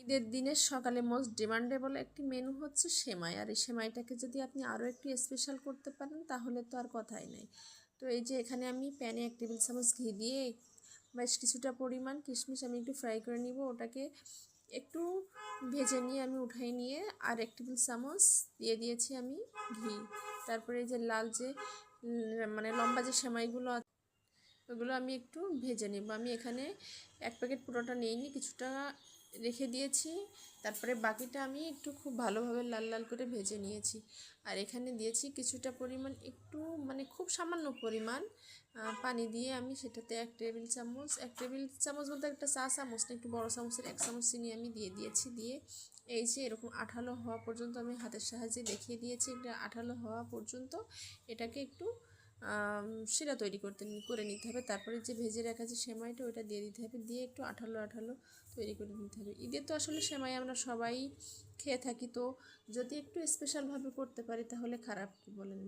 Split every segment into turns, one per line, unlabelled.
ঈদের দিনের সকালে মোস্ট ডিমান্ডেবল একটি মেনু হচ্ছে সেমাই। আর এই সেমাইটাকে যদি আপনি আরও একটু স্পেশাল করতে পারেন তাহলে তো আর কথাই নেই। তো এই যে এখানে আমি প্যানে 1 টেবিল চামচ ঘি দিয়ে বেশ কিছুটা পরিমাণ কিশমিশ আমি একটু ফ্রাই করে নিব। ওটাকে একটু ভেজে নিয়ে আমি উঠাই নিয়ে আর 1 টেবিল চামচ দিয়ে দিয়েছি আমি ঘি। তারপরে এই যে লাল যে মানে লম্বা যে সেমাইগুলো ওগুলো আমি একটু ভেজে নেব। আমি এখানে 1 প্যাকেট পুরোটা নিইনি, কিছুটা রেখে দিয়েছি। তারপরে বাকিটা আমি একটু খুব ভালোভাবে লাল লাল করে ভেজে নিয়েছি। আর এখানে দিয়েছি কিছুটা পরিমাণ একটু মানে খুব সামান্য পরিমাণ পানি দিয়ে আমি সেটাতে 1 টেবিল চামচ বলতে একটা চা চামচ না, একটু বড় চামচের 1 চামচ চিনি আমি দিয়ে দিয়েছি। দিয়ে এই যে এরকম আঠালো হওয়া পর্যন্ত আমি হাতের সাহায্যে দেখিয়ে দিয়েছি, এটা আঠালো হওয়া পর্যন্ত এটাকে একটু শিরা তৈরি করে নিতে হবে। তারপরে যে ভেজে রাখা যে সেমাইটা ওটা দিয়ে দিতে হবে, দিয়ে একটু আঠালো আঠালো তৈরি করে নিতে হবে। ঈদের তো আসলে সেমাই আমরা সবাই খেয়ে থাকি, তো যদি একটু স্পেশালভাবে করতে পারি তাহলে খারাপ কি বলেন,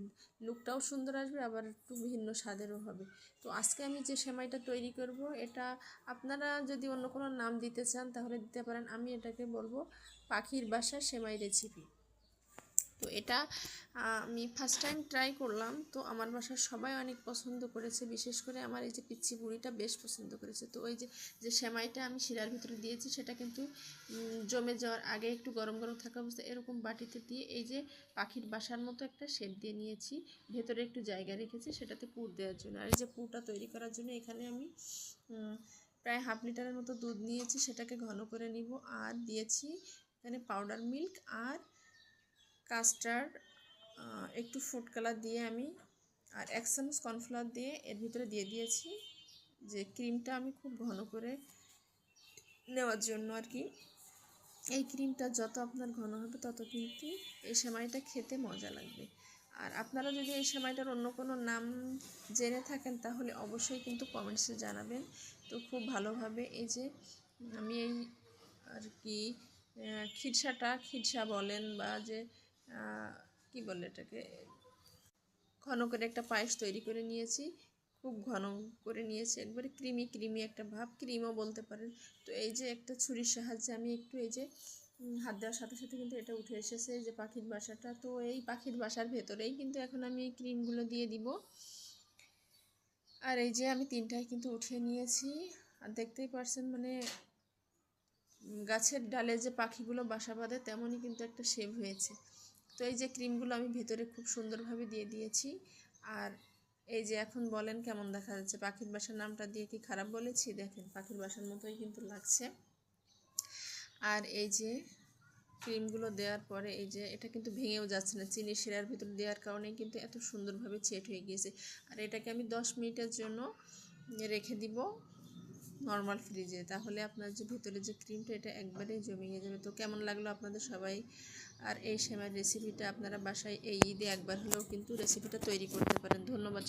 লুকটাও সুন্দর আসবে আবার একটু ভিন্ন স্বাদেরও হবে। তো আজকে আমি যে সেমাইটা তৈরি করব এটা আপনারা যদি অন্য কোনো নাম দিতে চান তাহলে দিতে পারেন। আমি এটাকে বলবো পাখির বাসার সেমাই রেসিপি। তো এটা আমি ফার্স্ট টাইম ট্রাই করলাম, তো আমার বাসার সবাই অনেক পছন্দ করেছে, বিশেষ করে আমার এই যে পিচ্চি বুড়িটা বেশ পছন্দ করেছে। তো ওই যে সেমাইটা আমি শিরার ভিতরে দিয়েছি সেটা কিন্তু জমে যাওয়ার আগে একটু গরম গরম থাকা অবস্থায় এরকম বাটিতে দিয়ে এই যে পাখির বাসার মতো একটা শেপ দিয়ে নিয়েছি, ভেতরে একটু জায়গা রেখেছি সেটাতে পুর দেওয়ার জন্য। আর এই যে পুরটা তৈরি করার জন্য এখানে আমি প্রায় হাফ লিটারের মতো দুধ নিয়েছি, সেটাকে ঘন করে নিব। আর দিয়েছি এখানে পাউডার মিল্ক আর কাস্টার্ড, একটু ফুড কালার দিয়ে আমি আর 1 চামচ কর্নফ্লাওয়ার দিয়ে এর ভিতরে দিয়ে দিয়েছি যে ক্রিমটা আমি খুব ঘন করে নেওয়ার জন্য আর কি। এই ক্রিমটা যত আপনার ঘন হবে তত কিন্তু এই সেমাইটা খেতে মজা লাগবে। আর আপনারা যদি এই সেমাইটার অন্য কোনো নাম জেনে থাকেন তাহলে অবশ্যই কিন্তু কমেন্টসে জানাবেন। তো খুব ভালোভাবে এই যে আমি এই আর কি খিরসা বলেন বা যে কি বলে এটাকে ঘন করে একটা পায়েস তৈরি করে নিয়েছি, খুব ঘন করে নিয়েছি, একবারে ক্রিমি একটা ভাব, ক্রিমও বলতে পারেন। তো এই যে একটা ছুরির সাহায্যে আমি একটু এই যে হাত দেওয়ার সাথে সাথে কিন্তু এটা উঠে এসেছে, এই যে পাখির বাসাটা। তো এই পাখির বাসার ভেতরেই কিন্তু এখন আমি এই ক্রিমগুলো দিয়ে দিব। আর এই যে আমি 3টায় কিন্তু উঠিয়ে নিয়েছি। আর দেখতেই পারছেন মানে গাছের ডালে যে পাখিগুলো বাসা বাঁধে তেমনই কিন্তু একটা শেপ হয়েছে। তো এই যে ক্রিমগুলো আমি ভেতরে খুব সুন্দরভাবে দিয়ে দিয়েছি। আর এই যে এখন বলেন কেমন দেখা যাচ্ছে, পাখির বাসার নামটা দিয়ে কি খারাপ বলেছি? দেখেন পাখির বাসার মতোই কিন্তু লাগছে। আর এই যে ক্রিমগুলো দেওয়ার পরে এই যে এটা কিন্তু ভেঙেও যাচ্ছে না, চিনি শিরার ভিতর দেওয়ার কারণে কিন্তু এত সুন্দরভাবে সেট হয়ে গিয়েছে। আর এটাকে আমি 10 মিনিটের জন্য রেখে দিব নর্মাল ফ্রিজে, তাহলে আপনার যে ভিতরে যে ক্রিমটা এটা একবারেই জমিয়ে যাবে। তো কেমন লাগলো আপনাদের সবাই? আর এই সেমাইয়ের রেসিপিটা আপনারা বাসায় এই ঈদে একবার হলেও কিন্তু রেসিপিটা তৈরি করতে পারেন। ধন্যবাদ।